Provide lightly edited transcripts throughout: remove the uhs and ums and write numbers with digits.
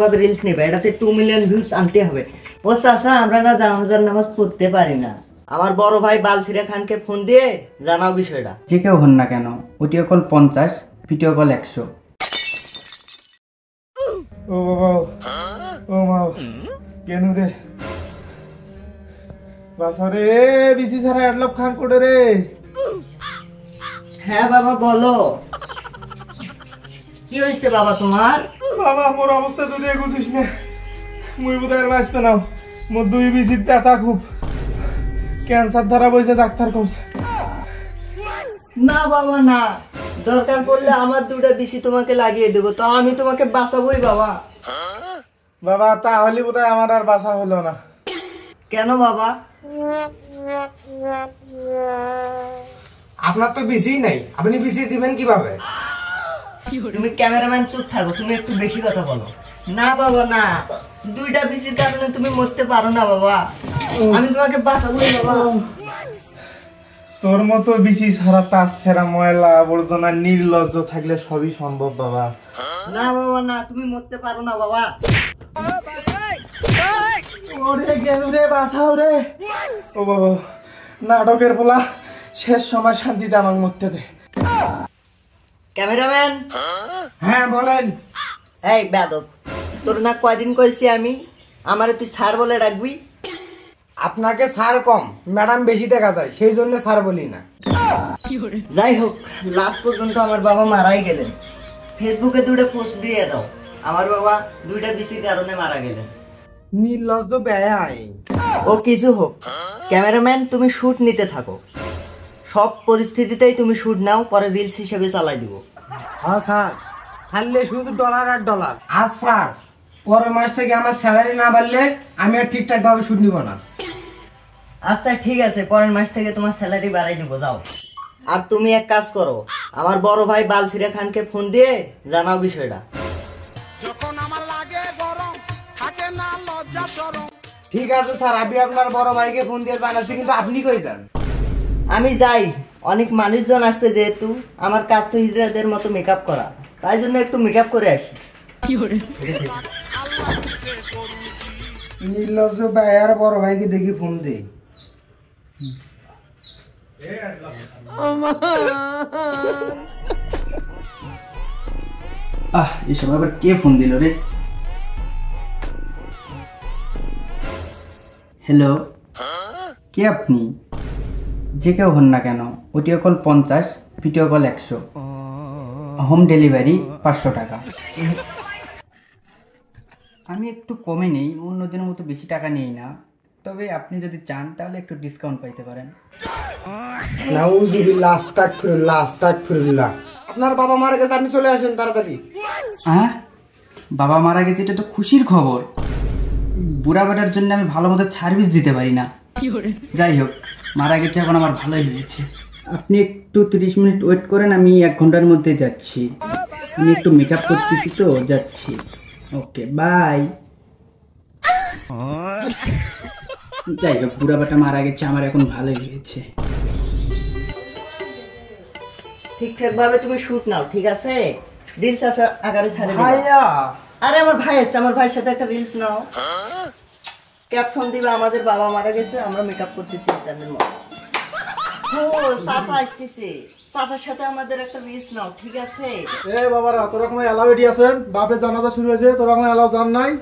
ভাবে রিলস নেবে, এটাতে 2 মিলিয়ন ভিউজ আনতে হবে। ও চাচা, আমরা না জানাজার নামাজ পড়তে পারি না। আমার বড় ভাই বালসিরা খানকে ফোন দিয়ে জানাও বিষয়টা। যে কেউ হন না কেন, অডিও কল 50, ভিডিও কল 100। ও বাবা, ও মা, কেন রে বাবা রে, বিসি সারা অ্যাডলপ খান কোটে রে। হ্যাঁ বাবা বলো, কি হয়েছে বাবা তোমার? বাবা মোর অবস্থা তুই দেখছিস না, মুই বোধহয় বাঁচবে না। মোর 2 বিসির ব্যথা খুব, ক্যান্সার ধরা বইছে ডাক্তার কইছে। না বাবা না, দরকার পড়লে আমার 2টা বিসি তোমাকে লাগিয়ে দেব, তো আমি তোমাকে বাঁচাবোই বাবা। বাবা তাহলে বোধহয় আমার আর বাঁচা হলো না। কেন বাবা? আপনার তো বিসি নাই, আপনি বিসি দিবেন কিভাবে? তুমি ক্যামেরাম্যান চুপ থাকো, তুমি একটু বেশি কথা বলো। না বাবা না, 2টা বিসির কারণে তুমি মরতে পারো না বাবা, আমি তোমাকে বাঁচাবোই বাবা। তোর মতো বিসি ছাড়া, তার ছেঁড়া ময়লা আবর্জনা নির্লজ্জ থাকলে সবই সম্ভব বাবা। না বাবা না, তুমি মরতে পারো না বাবা। ওরে গেল রে, বাঁচাও রে। ও বাবা, নাটকের পোলা, শেষ সময় শান্তিতে আমাকে মরতে দে। ক্যামেরাম্যান। হ্যাঁ বলেন। এই বেদব, তোর না কয়দিন কইছি আমি, আমারে তুই স্যার বলে ডাকবি? আপনাকে স্যার কম, ম্যাডাম বেশি দেখা যায়, সেই জন্য স্যার বলি না। যাই হোক, লাস্ট পর্যন্ত আমার বাবা মারাই গেলেন। ফেসবুকে 2টা পোস্ট দিয়ে দাও, আমার বাবা 2টা বিসির কারণে মারা গেলেন। নির্লজ্জ ব্যয়। ও কিছু হোক, ক্যামেরাম্যান তুমি শুট নিতে থাকো, সব পরিস্থিতিতেই তুমি শুট নাও, পরে রিলস হিসেবে চালাই দিব। হ্যাঁ স্যার, ছাড়লে শুধু ডলার আর ডলার। আর স্যার, পরের মাস থেকে আমার স্যালারি না বাড়লে আমি আর ঠিকঠাক ভাবে শুট নিব না। আচ্ছা ঠিক আছে, পরের মাস থেকে তোমার স্যালারি বাড়াই দিব, যাও। আর তুমি এক কাজ করো, আমার বড় ভাই বালসিরা খানকে ফোন দিয়ে জানাও বিষয়টা। ঠিক আছে স্যার, আমি আপনার বড় ভাইকে ফোন দিয়ে জানাচ্ছি, কিন্তু আপনি কই যান? আমি যাই, অনেক মানুষজন আসবে যেহেতু, আমার কাজ তো হিজড়াদের মতো মেকআপ করা, তাই জন্য একটু মেকআপ করে আসি। নির্লজ্জ ব্যয়, বড় ভাইকে দেখি ফোন দেই। এসব আবার কে ফোন দিল রে? হ্যালো, কে আপনি? যে কেউ হন না কেন, audio call 50, video call 100, home delivery 500 টাকা। আমি একটু কমে নেই, অন্যদিনের মতো বেশি টাকা নেই না, তবে আপনি যদি চান তাহলে একটু ডিসকাউন্ট পাইতে পারেন। নাউজুবিল্লাহ, আস্তাগফিরুল্লাহ, আস্তাগফিরুল্লাহ। আপনার বাবা মারা গেছে, আপনি চলে আসেন তাড়াতাড়ি। হ্যাঁ, বাবা মারা গেছে, এটা তো খুশির খবর। বুড়া বেটার জন্য আমি ভালো মতো সার্ভিস দিতে পারি না। যাই হোক, মারা গেছে, এখন আমার ভালোই হয়েছে। আপনি একটু 30 মিনিট ওয়েট করেন, আমি 1 ঘন্টার মধ্যে যাচ্ছি। আমি একটু মেকআপ করতেছি তো, যাচ্ছি। Okay bye. যাই হোক, বুড়া বেটা মারা গেছে, আমার এখন ভালোই হয়েছে। ঠিকঠাক ভাবে তুমি শুট নাও, ঠিক আছে? রিলস আকারে ছাড়ে দিবা। ভাইয়া, আরে আমার ভাই আছে, আমার ভাইয়ের সাথে একটা রিলস নাও, ক্যাপশন দিবা আমাদের বাবা মারা গেছে, আমরা মেকআপ করতেছি তাদের মতো। ও চাচা আসতেছে, চাচার সাথে আমাদের একটা রিলস নাও, ঠিক আছে? এ বাবারা, তোরা কোনো এলাও রেডি আছেন? বাপের জানাজা শুরু হয়েছে, তোরা কোনো এলাও জান নাই?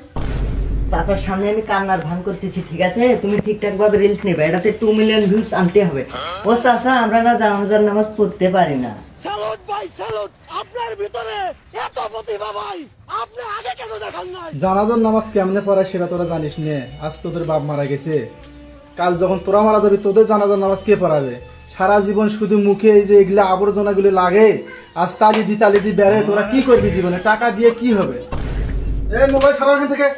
চাচার সামনে আমি কান্নার ভান করতেছি, ঠিক আছে? তুমি ঠিকঠাক ভাবে রিলস নেবে, এটাতে 2 মিলিয়ন ভিউজ আনতে হবে। ও চাচা, আমরা না জানাজার নামাজ পড়তে পারি না। স্যালুট ভাই, স্যালুট, আপনার ভিতরে এত প্রতিভা ভাই, আপনি আগে কেন দেখান নাই? জানাজার নামাজ কেমনে পড়ে সেটা তোরা জানিস নে। আজ তোদের বাপ মারা গেছে, কাল যখন তোরা মারা যাবি তোদের জানাজার নামাজ কে পড়াবে? সারা জীবন শুধু মুখে এই যে এগুলা আবর্জনাগুলি লাগে, আজ তালি দি বেড়ে, তোরা কি করবি জীবনে? টাকা দিয়ে কি হবে? এই মোবাইল সারা থেকে,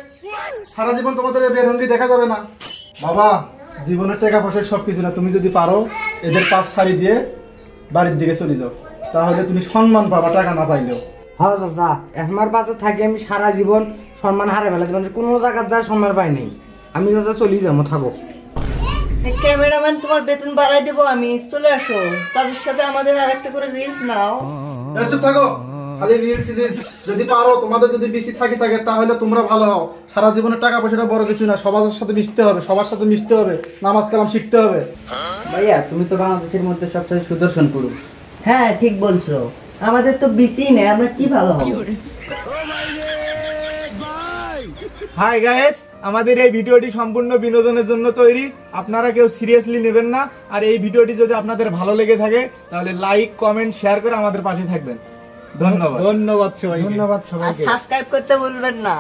সারা জীবন তোমাদের এই বেরঙ্গি দেখা যাবে না। বাবা, জীবনের টাকা পয়সা সবকিছু না, তুমি যদি পারো এদের পাঁচ সারি দিয়ে বাড়ির দিকে চলে যাও, তাহলে তুমি সম্মান পাবা, টাকা না পাইলেও। হ্যাঁ চাচা, আমার বাচ্চা থাকি আমি সারা জীবন সম্মান হারে ফেলেছি, মানে কোনো জায়গার যা সম্মান পাইনি। আমি চাচা চলে যাবো, থাকো। ক্যামেরাম্যান, তোমার বেতন বাড়াই দেবো আমি, চলে আসো। তাদের সাথে আমাদের আরেকটা করে রিলস নাও। চুপ থাকো, খালি রিলস যদি পারো, তোমাদের যদি বেশি থাকে তাহলে তোমরা ভালো হও। সারা জীবনে টাকা পয়সাটা বড় কিছু না, সবার সাথে মিশতে হবে, সবার সাথে মিশতে হবে, নামাজ কালাম শিখতে হবে। ভাইয়া তুমি তো বাংলাদেশের মধ্যে সবচেয়ে সুদর্শন পুরুষ। হ্যাঁ ঠিক বলছো, আমাদের তো বেশি নেই, আমরা কি ভালো হবো। হাই গাইস, আমাদের এই ভিডিওটি সম্পূর্ণ বিনোদনের জন্য তৈরি, আপনারা কেউ সিরিয়াসলি নেবেন না। আর এই ভিডিওটি যদি আপনাদের ভালো লেগে থাকে তাহলে লাইক, কমেন্ট, শেয়ার করে আমাদের পাশে থাকবেন। ধন্যবাদ। ধন্যবাদ সবাই, ধন্যবাদ আর সবাইকে। সাবস্ক্রাইব করতে ভুলবেন না।